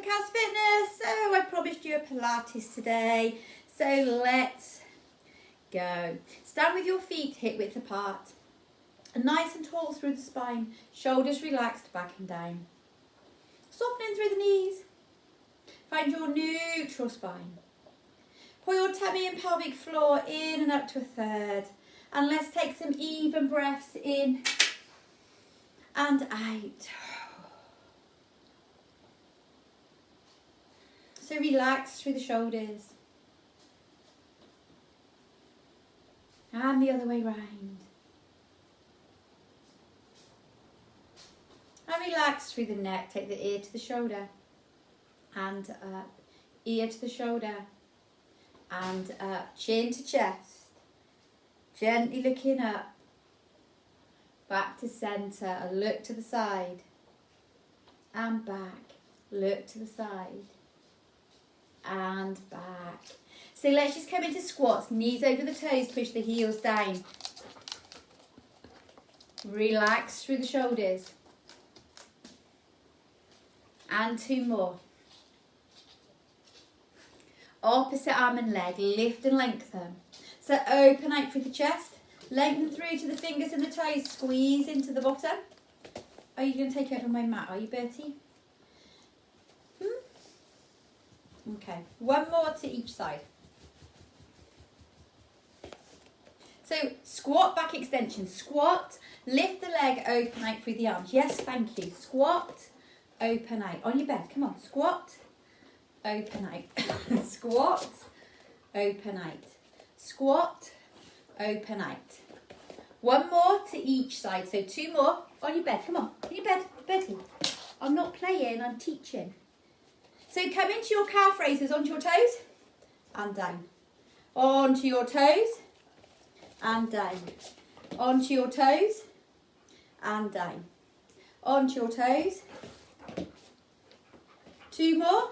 to Cal's Fitness. So I promised you a Pilates today. So let's go. Stand with your feet hip width apart. And nice and tall through the spine. Shoulders relaxed back and down. Softening through the knees. Find your neutral spine. Pull your tummy and pelvic floor in and up to a third. And let's take some even breaths in and out. So relax through the shoulders. And the other way round. And relax through the neck. Take the ear to the shoulder. And up. Ear to the shoulder. And up. Chin to chest. Gently looking up. Back to centre. A look to the side. And back. Look to the side. And back. So let's just come into squats. Knees over the toes. Push the heels down. Relax through the shoulders. And two more. Opposite arm and leg. Lift and lengthen. So open out through the chest. Lengthen through to the fingers and the toes. Squeeze into the bottom. Are you going to take over my mat? Are you, Bertie? Okay. One more to each side. So squat, back extension. Squat. Lift the leg, open out through the arms. Yes, thank you. Squat. Open out. On your bed. Come on. Squat. Open out. Squat. Open out. Squat. Open out. One more to each side. So two more. On your bed. Come on. On your bed. Bertie. I'm not playing. I'm teaching. So come into your calf raises. Onto your toes. And down. Onto your toes. And down. Onto your toes. And down. Onto your toes. Two more.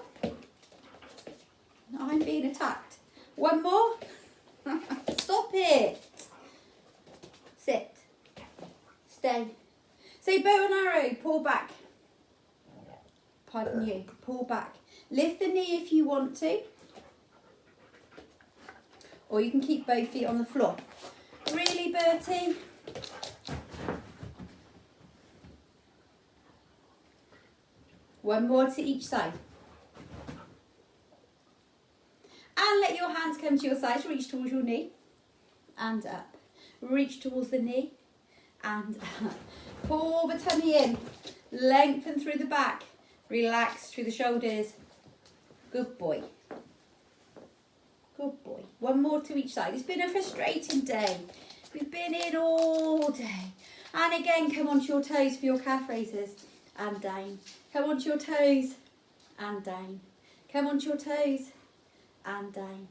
I'm being attacked. One more. Stop it. Sit. Stay. Say bow and arrow. Pull back. Pardon you. Pull back. Lift the knee if you want to. Or you can keep both feet on the floor. Really, Bertie? One more to each side. And let your hands come to your sides. Reach towards your knee. And up. Reach towards the knee. And up. Pull the tummy in. Lengthen through the back. Relax through the shoulders. Good boy. Good boy. One more to each side. It's been a frustrating day. We've been in all day. And again, come onto your toes for your calf raises. And down. Come onto your toes. And down. Come onto your toes. And down.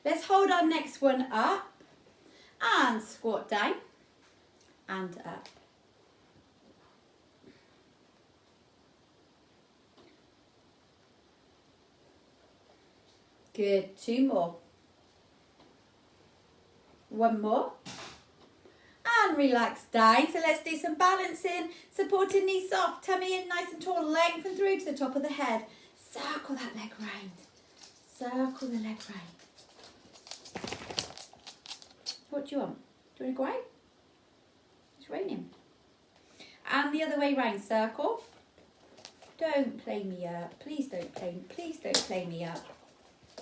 Let's hold our next one up. And squat down. And up. Good. Two more. One more. And relax down. So let's do some balancing. Supporting knees soft. Tummy in nice and tall. Lengthen through to the top of the head. Circle that leg round. Circle the leg round. What do you want? Do you want to go out? It's raining. And the other way round. Circle. Don't play me up. Please don't play me. Please don't play me up.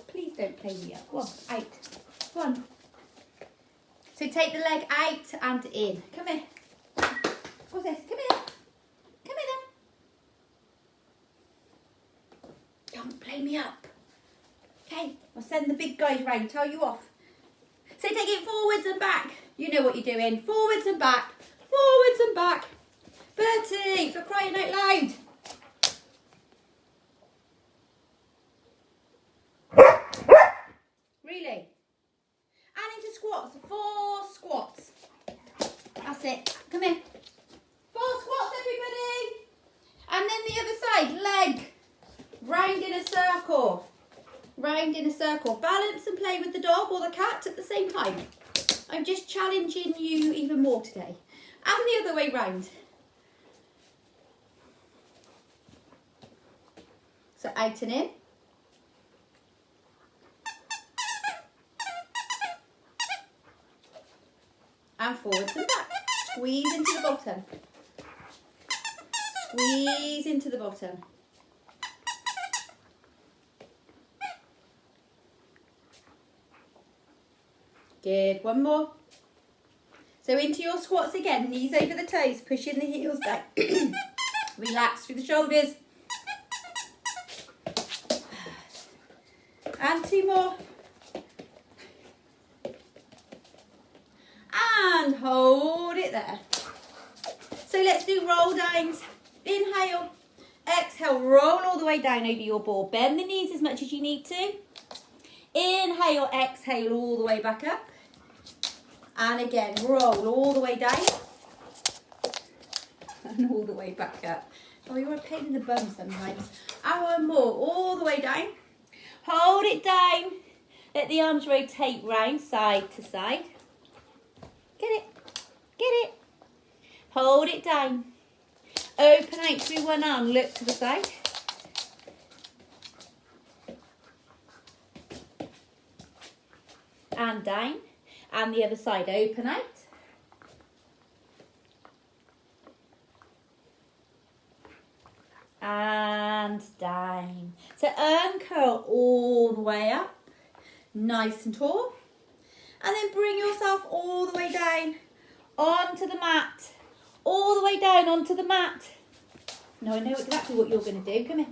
Please don't play me up. Go on, out. Go on. So take the leg out and in. Come here. What's this? Come here. Come here then. Don't play me up. Okay, I'll send the big guys round. Tell you off. So take it forwards and back. You know what you're doing. Forwards and back. Forwards and back. Bertie, for crying out loud. Really? And into squats. 4 squats. That's it. Come here. 4 squats, everybody. And then the other side. Leg. Round in a circle. Round in a circle. Balance and play with the dog or the cat at the same time. I'm just challenging you even more today. And the other way round. So out and in. And forwards and back. Squeeze into the bottom. Squeeze into the bottom. Good, one more. So into your squats again, knees over the toes, pushing the heels back. Relax through the shoulders. And two more. And hold it there. So let's do roll downs. Inhale, exhale, roll all the way down over your ball. Bend the knees as much as you need to. Inhale, exhale all the way back up. And again, roll all the way down. And all the way back up. Oh, you're a pain in the bum sometimes. And one more, all the way down. Hold it down. Let the arms rotate round, side to side. Get it, get it. Hold it down. Open out through one arm, look to the side. And down. And the other side, open out. And down. So curl all the way up, nice and tall. And then bring yourself all the way down onto the mat. All the way down onto the mat. Now I know exactly what you're going to do. Come here.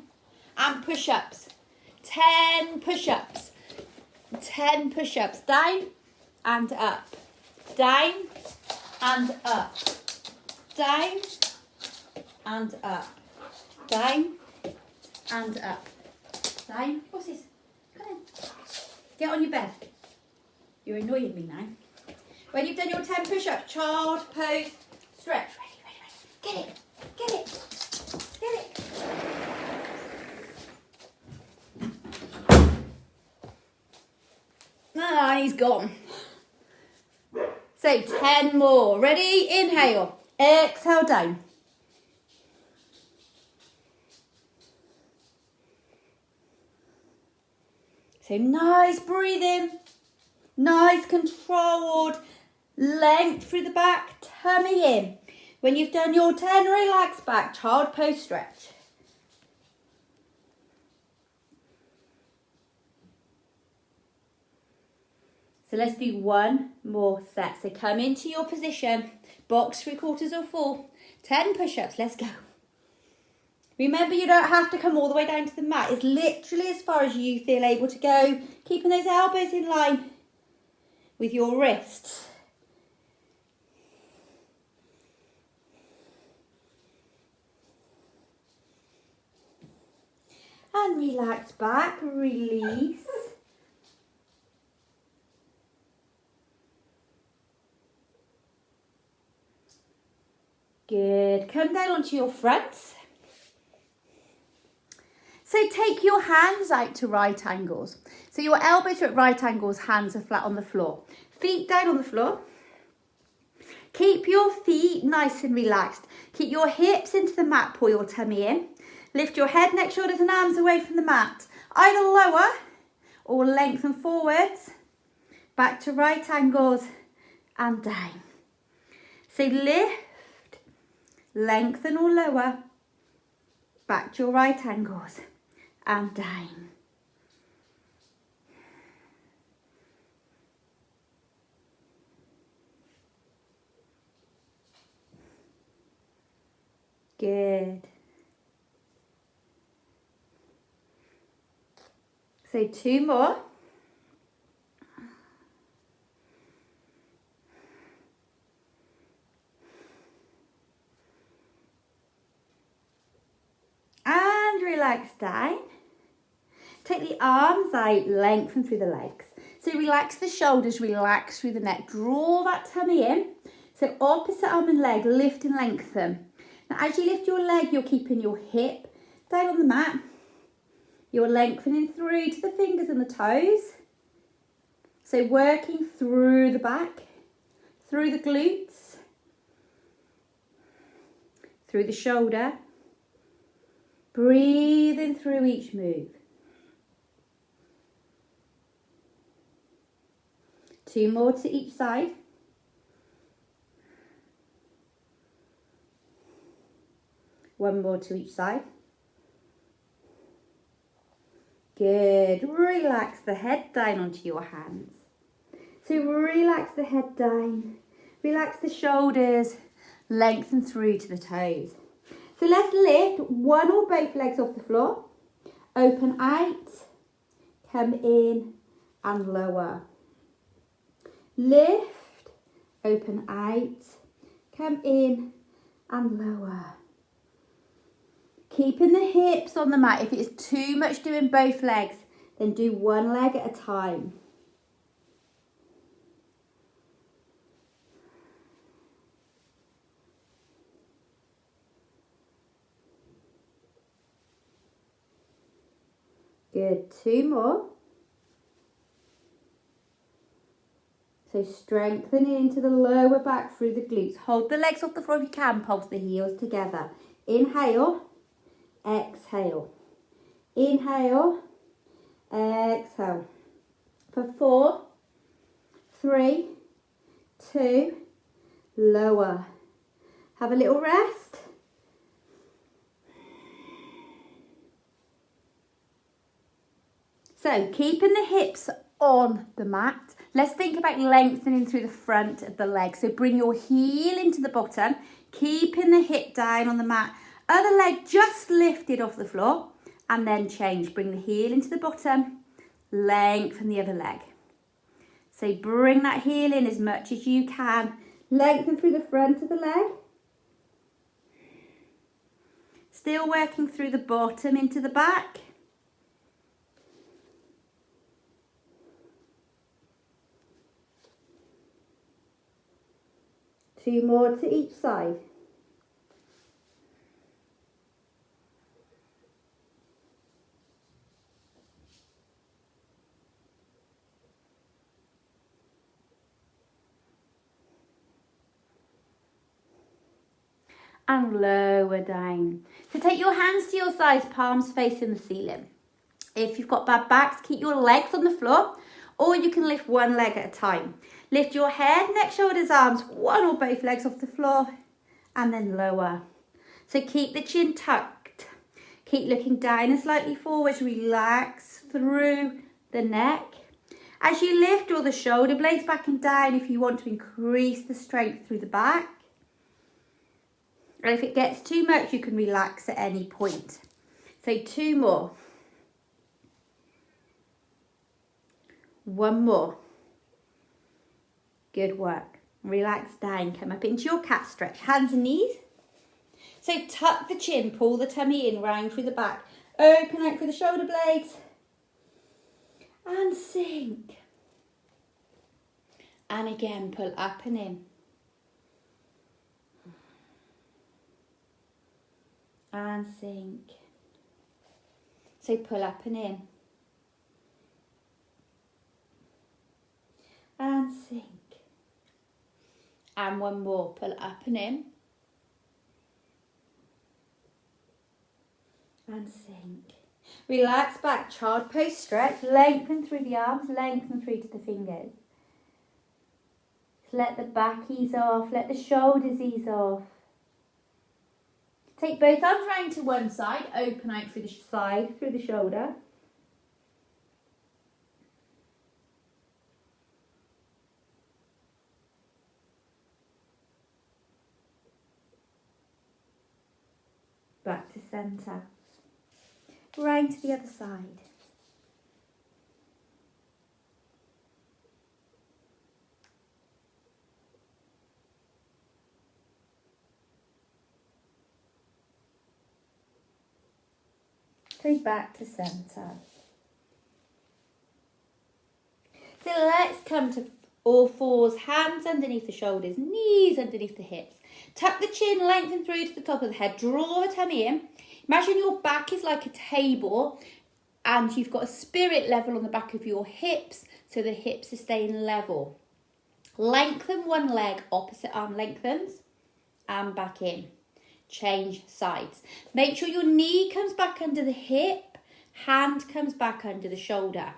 And push-ups. 10 push-ups. 10 push-ups. Down and up. Down and up. Down and up. Down and up. Down. What's this? Come on. Get on your bed. You're annoying me now. When you've done your 10 push-ups, child pose, stretch. Ready, ready, ready. Get it. Get it. Get it. Ah, he's gone. So 10 more. Ready? Inhale. Exhale down. So nice breathing. Nice controlled length through the back, tummy in. When you've done your 10, relax back, child pose stretch. So let's do one more set. So come into your position, box 3/4 or full, 10 push-ups, let's go. Remember, you don't have to come all the way down to the mat. It's literally as far as you feel able to go, keeping those elbows in line with your wrists. And relax back, release. Good. Come down onto your fronts. So take your hands out to right angles. So your elbows are at right angles, hands are flat on the floor. Feet down on the floor. Keep your feet nice and relaxed. Keep your hips into the mat, pull your tummy in. Lift your head, neck, shoulders and arms away from the mat. Either lower or lengthen forwards. Back to right angles and down. So lift, lengthen or lower. Back to your right angles and down. Good. So 2 more. And relax down. Take the arms out, lengthen through the legs. So relax the shoulders, relax through the neck. Draw that tummy in. So opposite arm and leg, lift and lengthen. Now as you lift your leg, you're keeping your hip down on the mat. You're lengthening through to the fingers and the toes. So working through the back, through the glutes, through the shoulder, Breathing through each move. 2 more to each side. One more to each side. Good. Relax the head down onto your hands. So relax the head down. Relax the shoulders. Lengthen through to the toes. So let's lift one or both legs off the floor. Open out. Come in and lower. Lift, open out, come in and lower. Keeping the hips on the mat. If it's too much doing both legs, then do one leg at a time. Good, 2 more. So strengthening into the lower back through the glutes. Hold the legs off the floor if you can. Pulse the heels together. Inhale, exhale. Inhale, exhale. For 4, 3, 2, lower. Have a little rest. So keeping the hips on the mat. Let's think about lengthening through the front of the leg. So bring your heel into the bottom, keeping the hip down on the mat. Other leg just lifted off the floor and then change. Bring the heel into the bottom, lengthen the other leg. So bring that heel in as much as you can. Lengthen through the front of the leg. Still working through the bottom into the back. Two more to each side. And lower down. So take your hands to your sides, palms facing the ceiling. If you've got bad backs, keep your legs on the floor, or you can lift one leg at a time. Lift your head, neck, shoulders, arms, one or both legs off the floor, and then lower. So keep the chin tucked. Keep looking down and slightly forwards. Relax through the neck. As you lift, draw the shoulder blades back and down if you want to increase the strength through the back. And if it gets too much, you can relax at any point. So 2 more. 1 more. Good work. Relax down. Come up into your cat stretch. Hands and knees. So tuck the chin. Pull the tummy in. Round through the back. Open out through the shoulder blades. And sink. And again, pull up and in. And sink. So pull up and in. And sink. And 1 more. Pull up and in. And sink. Relax back. Child pose stretch. Lengthen through the arms. Lengthen through to the fingers. Let the back ease off. Let the shoulders ease off. Take both arms round to one side. Open out through the side, through the shoulder. Back to centre. Round to the other side. So back to centre. So let's come to all fours, hands underneath the shoulders, knees underneath the hips. Tuck the chin, lengthen through to the top of the head, draw the tummy in. Imagine your back is like a table and you've got a spirit level on the back of your hips, so the hips are staying level. Lengthen one leg, opposite arm lengthens, and back in. change sides. Make sure your knee comes back under the hip, hand comes back under the shoulder.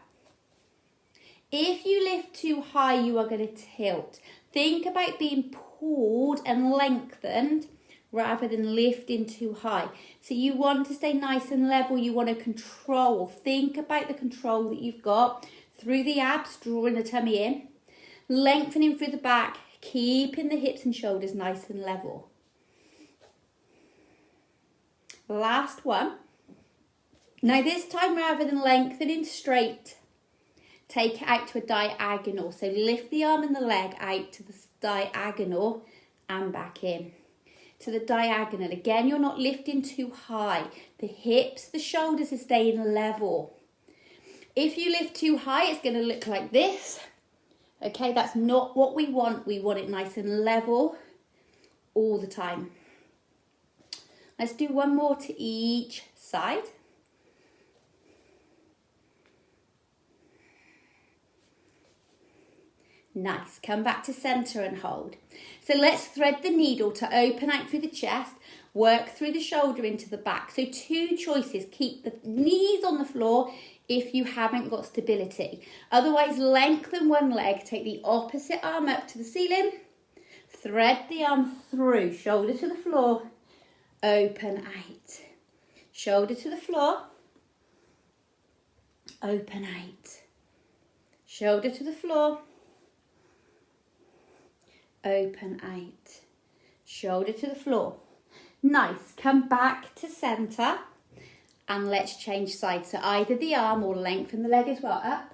If you lift too high, you are going to tilt. Think about being pulled and lengthened rather than lifting too high. So you want to stay nice and level. You want to control. Think about the control that you've got through the abs, drawing the tummy in, lengthening through the back, keeping the hips and shoulders nice and level. Last one. Now this time, rather than lengthening straight, take it out to a diagonal. So lift the arm and the leg out to the diagonal and back in. To the diagonal. Again, you're not lifting too high. The hips, the shoulders are staying level. If you lift too high, it's going to look like this. Okay, that's not what we want. We want it nice and level all the time. Let's do one more to each side. Nice. Come back to center and hold. So let's thread the needle to open out through the chest, work through the shoulder into the back. So 2 choices. Keep the knees on the floor if you haven't got stability. Otherwise, lengthen one leg, take the opposite arm up to the ceiling, thread the arm through, shoulder to the floor, open out. Shoulder to the floor, open out. Shoulder to the floor, open out. Shoulder to the floor. Nice. Come back to center and let's change sides. So either the arm or lengthen the leg as well. Up,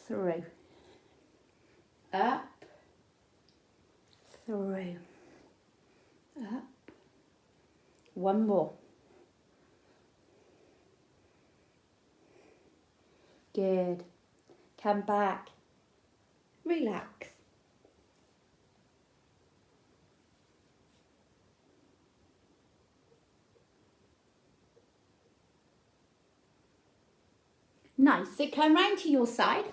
through, up, through, up. One more. Good. Come back. Relax. Nice. So come round to your side.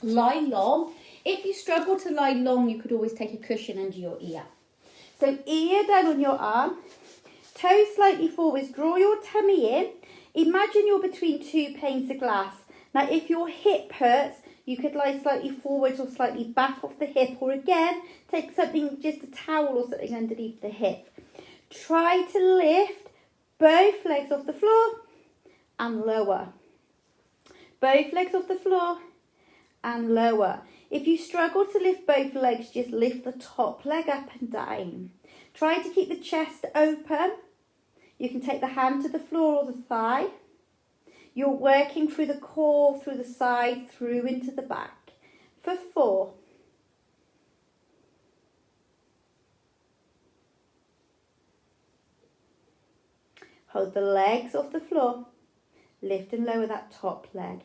Lie long. If you struggle to lie long, you could always take a cushion under your ear. So ear down on your arm. Toes slightly forwards. Draw your tummy in. Imagine you're between 2 panes of glass. Now, if your hip hurts, you could lie slightly forwards or slightly back off the hip. Or again, take something, just a towel or something underneath the hip. Try to lift both legs off the floor and lower. Both legs off the floor and lower. If you struggle to lift both legs, just lift the top leg up and down. Try to keep the chest open. You can take the hand to the floor or the thigh. You're working through the core, through the side, through into the back. For 4. Hold the legs off the floor. Lift and lower that top leg.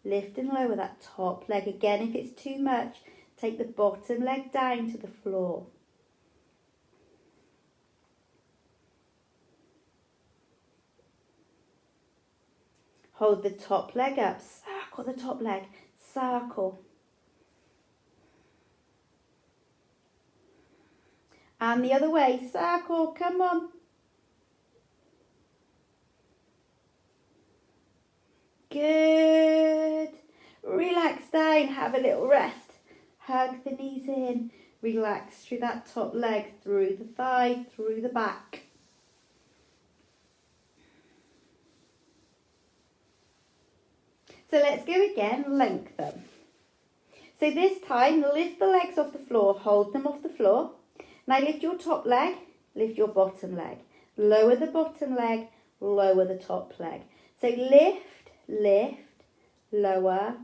Lift and lower that top leg. Again, if it's too much, take the bottom leg down to the floor. Hold the top leg up. Circle the top leg. Circle. And the other way. Circle. Come on. Good. Relax down. Have a little rest. Hug the knees in. Relax through that top leg. Through the thigh. Through the back. So let's go again, lengthen. So this time, lift the legs off the floor, hold them off the floor. Now lift your top leg, lift your bottom leg. Lower the bottom leg, lower the top leg. So lift, lift, lower,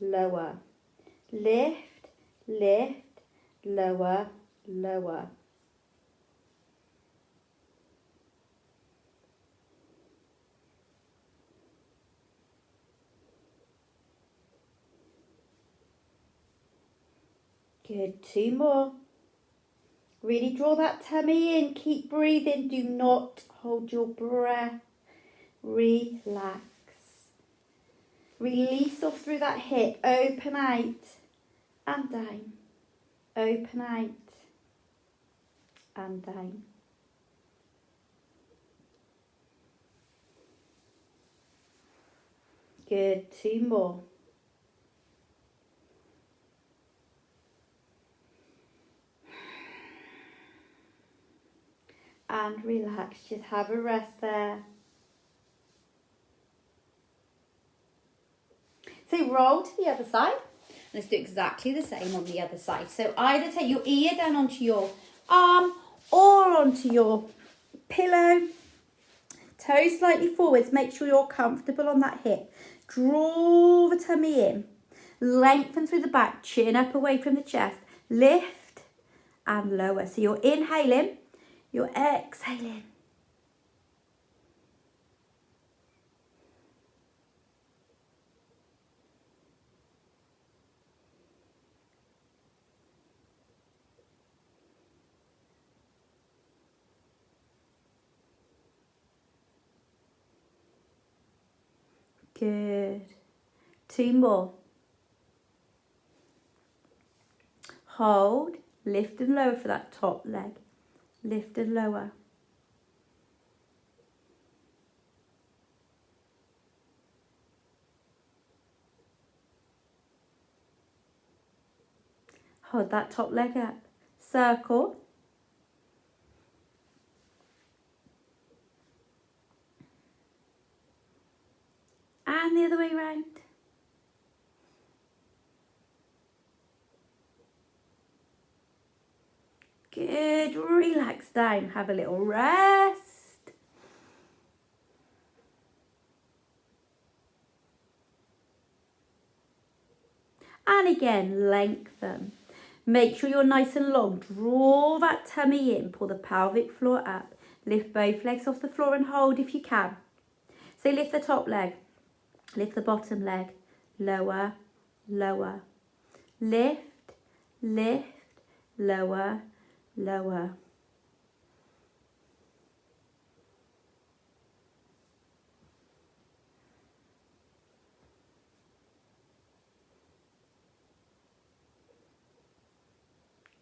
lower. Lift, lift, lower, lower. Good, 2 more. Really draw that tummy in. Keep breathing. Do not hold your breath. Relax. Release off through that hip. Open out and down. Open out and down. Good, 2 more. And relax, just have a rest there. So roll to the other side. Let's do exactly the same on the other side. So either take your ear down onto your arm or onto your pillow. Toes slightly forwards. Make sure you're comfortable on that hip. Draw the tummy in. Lengthen through the back. Chin up away from the chest. Lift and lower. So you're inhaling. You're exhaling. Good. 2 more. Hold. Lift and lower for that top leg. Lift and lower. Hold that top leg up. Circle. And the other way round. Good. Relax down. Have a little rest. And again, lengthen. Make sure you're nice and long. Draw that tummy in. Pull the pelvic floor up. Lift both legs off the floor and hold if you can. So lift the top leg. Lift the bottom leg. Lower, lower. Lift, lift, lower, lower.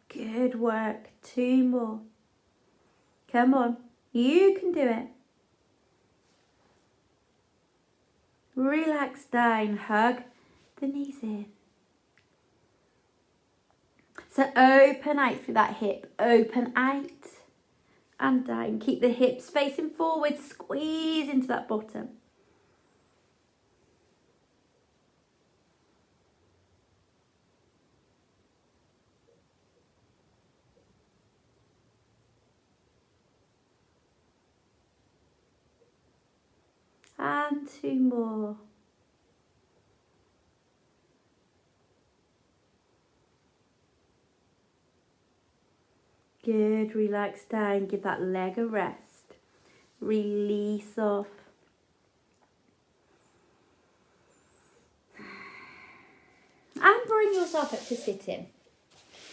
Good work. 2 more. Come on. You can do it. Relax down. Hug the knees in. So open out through that hip. Open out and down. Keep the hips facing forward. Squeeze into that bottom. And 2 more. Good, relax down, give that leg a rest. Release off. And bring yourself up to sitting.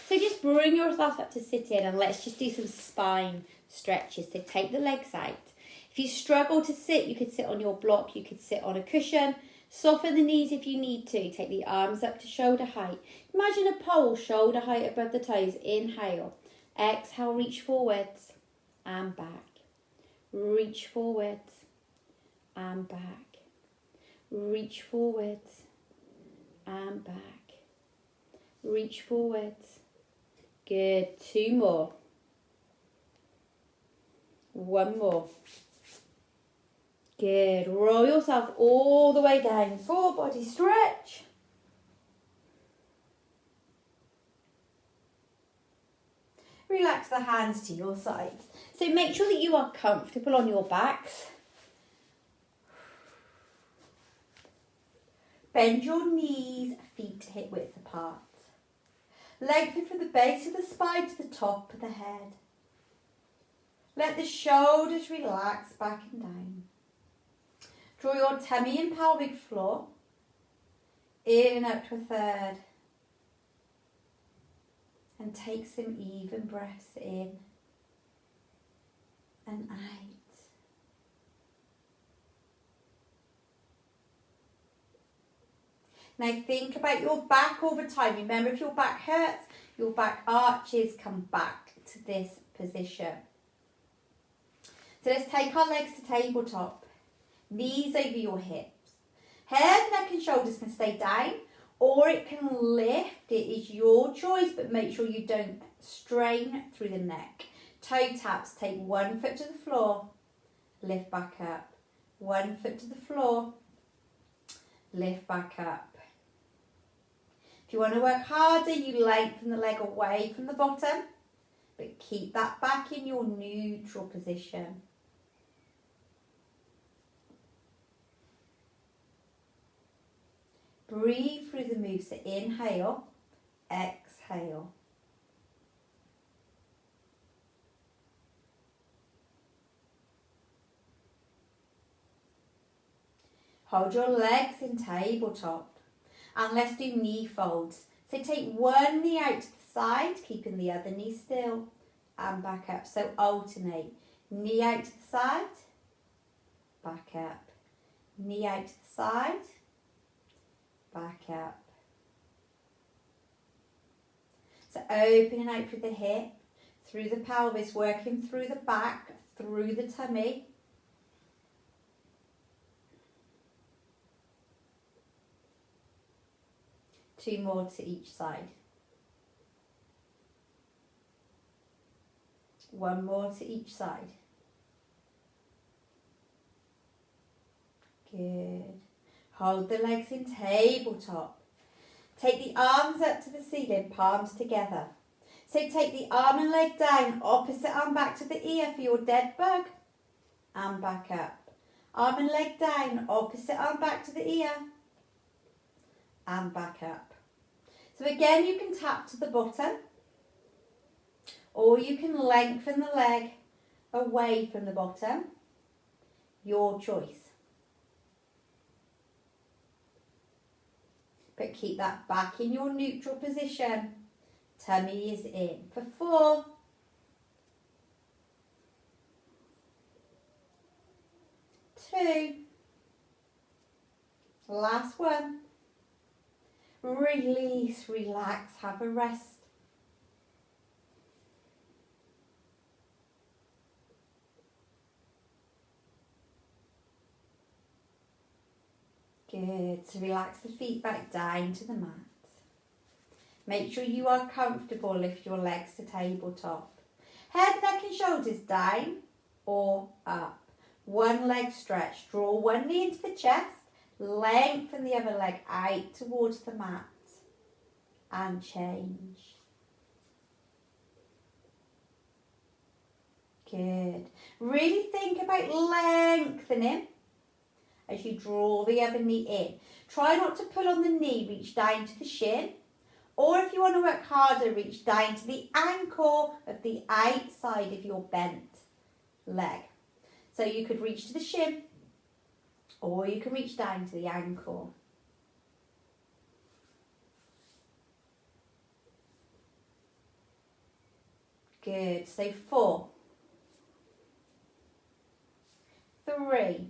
So just bring yourself up to sitting and let's just do some spine stretches. So take the legs out. If you struggle to sit, you could sit on your block, you could sit on a cushion. Soften the knees if you need to. Take the arms up to shoulder height. Imagine a pole shoulder height above the toes. Inhale. Exhale, reach forwards and back. Reach forwards and back. Reach forwards and back. Reach forwards. Good. 2 more. 1 more. Good. Roll yourself all the way down. Full body stretch. Relax the hands to your sides. So make sure that you are comfortable on your backs. Bend your knees, feet to hip width apart. Lengthen from the base of the spine to the top of the head. Let the shoulders relax back and down. Draw your tummy and pelvic floor in and up to a third. And take some even breaths in and out. Now think about your back over time. Remember, if your back hurts, your back arches, come back to this position. So let's take our legs to tabletop. Knees over your hips. Head, neck and shoulders can stay down or it can lift. It is your choice, but make sure you don't strain through the neck. Toe taps, take one foot to the floor, lift back up. One foot to the floor, lift back up. If you want to work harder, you lengthen the leg away from the bottom, but keep that back in your neutral position. Breathe through the move, so inhale, exhale. Hold your legs in tabletop and let's do knee folds. So take one knee out to the side, keeping the other knee still and back up. So alternate, knee out to the side, back up, knee out to the side, back up. So opening out through the hip, through the pelvis, working through the back, through the tummy. Two more to each side. One more to each side. Good. Hold the legs in tabletop. Take the arms up to the ceiling, palms together. So take the arm and leg down, opposite arm back to the ear for your dead bug. And back up. Arm and leg down, opposite arm back to the ear. And back up. So again, you can tap to the bottom or you can lengthen the leg away from the bottom. Your choice. But keep that back in your neutral position. Tummy is in for 4. 2. Last one. Release, relax, have a rest. Good. So relax the feet back down to the mat. Make sure you are comfortable. Lift your legs to tabletop. Head, neck and shoulders down or up. One leg stretch. Draw one knee into the chest. Lengthen the other leg out towards the mat and change. Good. Really think about lengthening as you draw the other knee in. Try not to pull on the knee, reach down to the shin. Or if you want to work harder, reach down to the ankle of the outside of your bent leg. So you could reach to the shin or you can reach down to the ankle. Good. So 4, 3,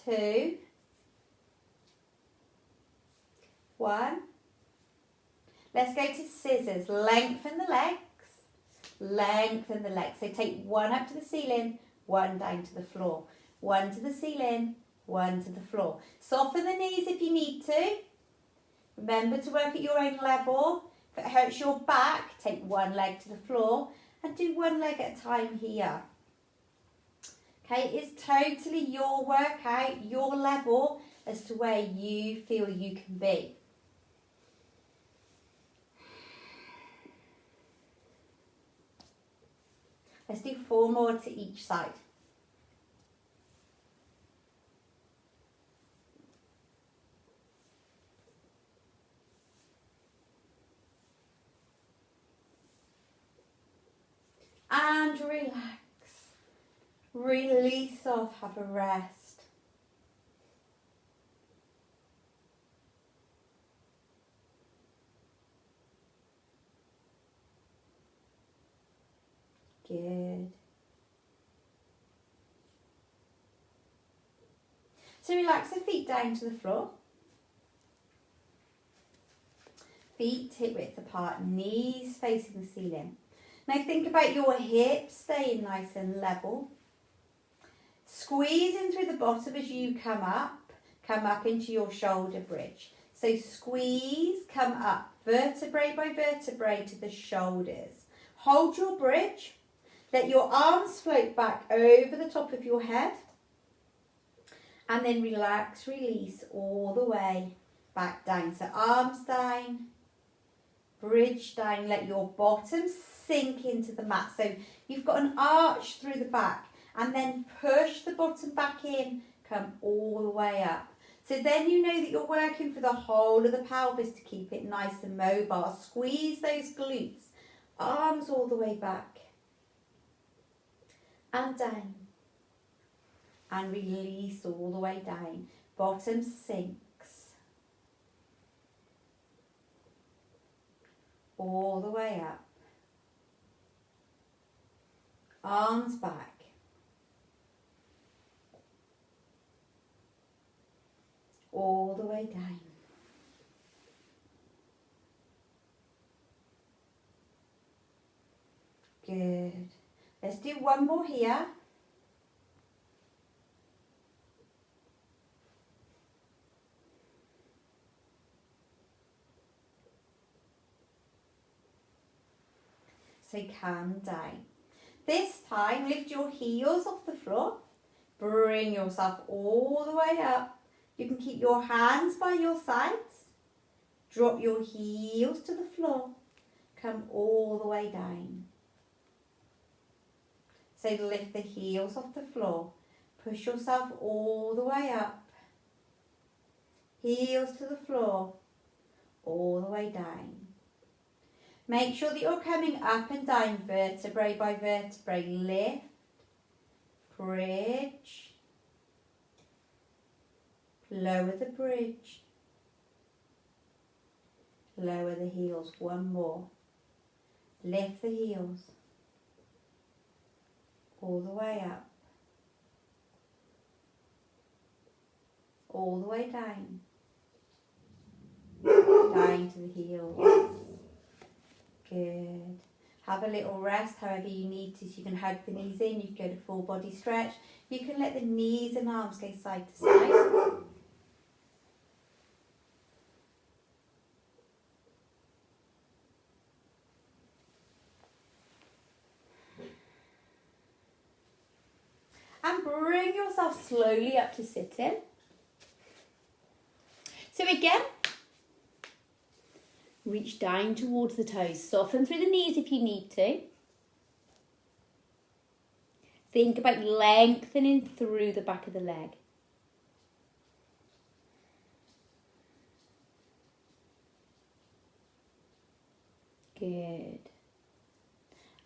2, 1. Let's go to scissors. Lengthen the legs. Lengthen the legs. So take one up to the ceiling, one down to the floor. One to the ceiling, one to the floor. Soften the knees if you need to. Remember to work at your own level. If it hurts your back, take one leg to the floor and do one leg at a time here. Okay, it's totally your workout, your level as to where you feel you can be. Let's do 4 more to each side. And relax. Release off, have a rest. Good. So relax the feet down to the floor. feet hip width apart, knees facing the ceiling. Now think about your hips staying nice and level. Squeezing through the bottom as you come up into your shoulder bridge. So squeeze, come up, vertebrae by vertebrae to the shoulders. Hold your bridge. Let your arms float back over the top of your head. And then relax, release all the way back down. So arms down, bridge down. Let your bottom sink into the mat. So you've got an arch through the back. And then push the bottom back in. Come all the way up. So then you know that you're working for the whole of the pelvis to keep it nice and mobile. Squeeze those glutes. Arms all the way back. And down. And release all the way down. Bottom sinks. All the way up. Arms back. All the way down. Good. Let's do one more here. So calm down. This time, lift your heels off the floor. Bring yourself all the way up. You can keep your hands by your sides. Drop your heels to the floor. Come all the way down. So lift the heels off the floor. Push yourself all the way up. Heels to the floor. All the way down. Make sure that you're coming up and down vertebrae by vertebrae. Lift. Bridge. Lower the bridge. Lower the heels. One more. Lift the heels. All the way up. All the way down. Down to the heels. Good. Have a little rest however you need to. So you can hug the knees in. You can go to full body stretch. You can let the knees and arms go side to side. And bring yourself slowly up to sitting. So again, reach down towards the toes. Soften through the knees if you need to. Think about lengthening through the back of the leg. Good.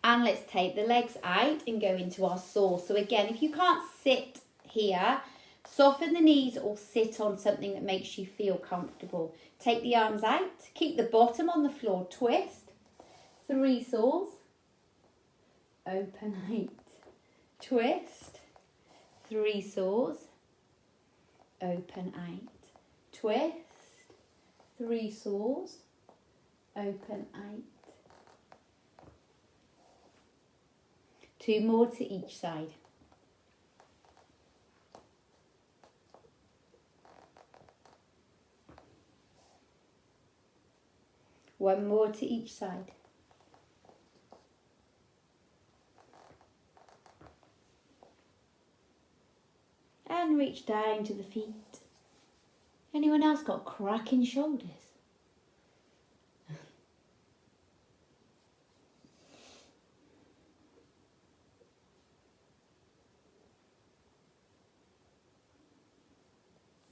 And let's take the legs out and go into our saw. So again, if you can't sit here, soften the knees or sit on something that makes you feel comfortable. Take the arms out, keep the bottom on the floor, twist, 3 saws, open 8, twist, 3 saws, open 8, twist, 3 saws, open 8. 2 more to each side. One more to each side. And reach down to the feet. Anyone else got cracking shoulders?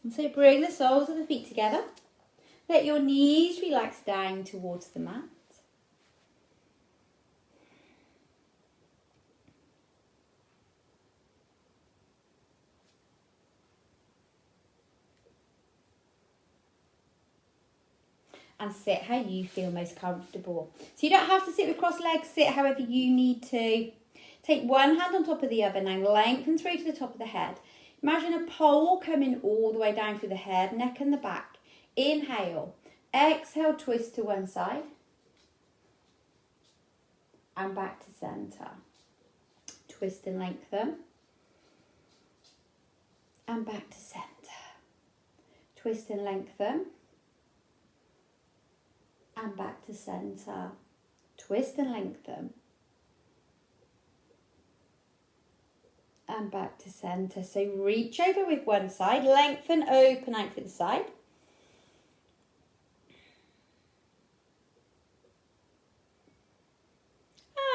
And so bring the soles of the feet together. Let your knees relax down towards the mat. And sit how you feel most comfortable. So you don't have to sit with crossed legs, sit however you need to. Take one hand on top of the other now, lengthen through to the top of the head. Imagine a pole coming all the way down through the head, neck and the back. Inhale, Exhale, twist to one side. And back to centre. Twist and lengthen. And back to centre. Twist and lengthen. And back to centre. Twist and lengthen. And back to centre. So reach over with one side, lengthen, open out for the side.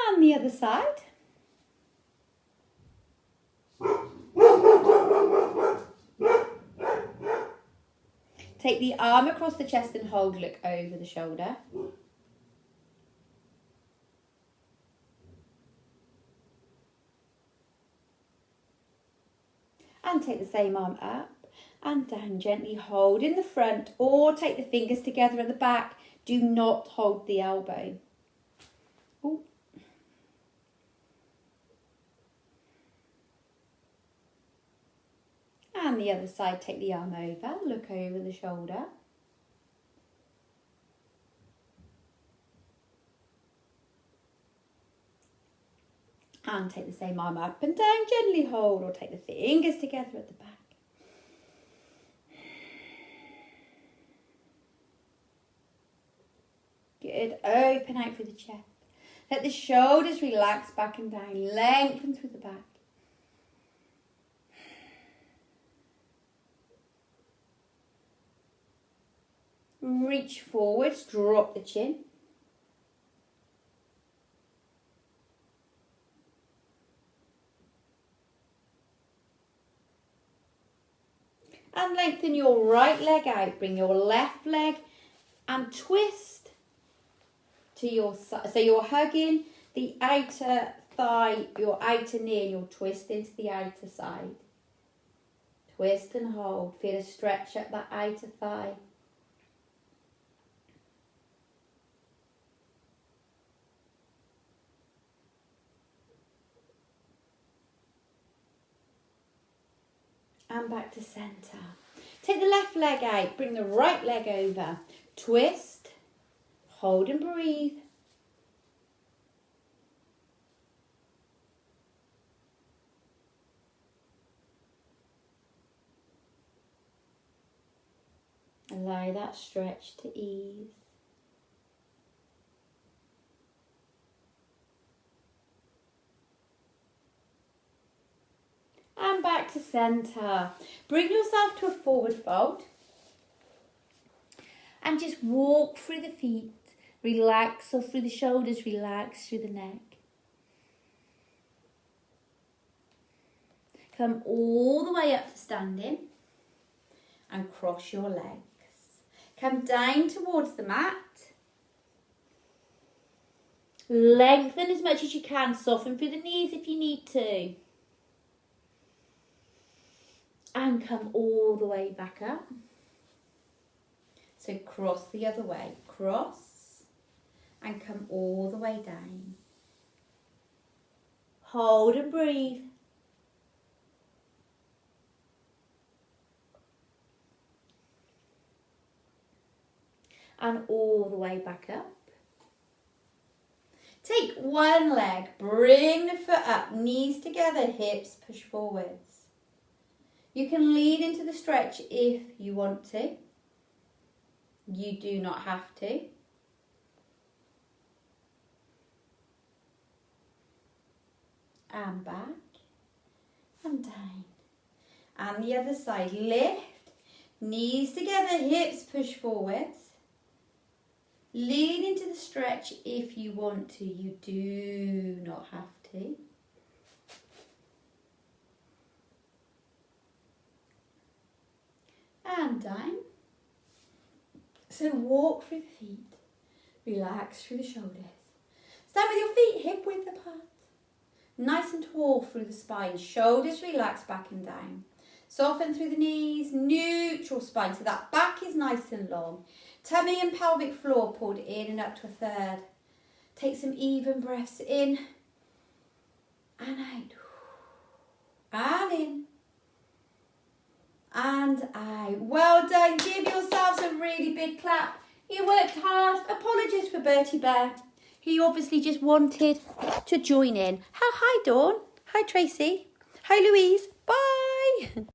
And the other side. Take the arm across the chest and hold, look over the shoulder. And take the same arm up and down, gently hold in the front or take the fingers together at the back. Do not hold the elbow. Ooh. And the other side, take the arm over, look over the shoulder. And take the same arm up and down, gently hold or take the fingers together at the back. Good, open out through the chest. Let the shoulders relax back and down, lengthen through the back. Reach forwards, drop the chin. And lengthen your right leg out. Bring your left leg and twist to your side. So you're hugging the outer thigh, your outer knee, and you'll twist into the outer side. Twist and hold. Feel a stretch up that outer thigh. And back to centre. Take the left leg out, bring the right leg over. Twist, hold and breathe. Allow that stretch to ease. And back to centre. Bring yourself to a forward fold. And just walk through the feet. Relax or through the shoulders, relax through the neck. Come all the way up to standing. And cross your legs. Come down towards the mat. Lengthen as much as you can. Soften through the knees if you need to. And come all the way back up. So cross the other way. Cross and come all the way down. Hold and breathe. And all the way back up. Take one leg, bring the foot up, knees together, hips push forwards. You can lean into the stretch if you want to. You do not have to. And back and down. And the other side, lift, knees together, hips push forwards. Lean into the stretch if you want to. You do not have to. And down. So walk through the feet. Relax through the shoulders. Stand with your feet hip width apart. Nice and tall through the spine. Shoulders relax back and down. Soften through the knees. Neutral spine. So that back is nice and long. Tummy and pelvic floor pulled in and up to a third. Take some even breaths in and out. And in. And out. Well done. Give yourselves a really big clap You worked hard. Apologies for Bertie Bear. He obviously just wanted to join in. Hi, Dawn. Hi, Tracy. Hi, Louise.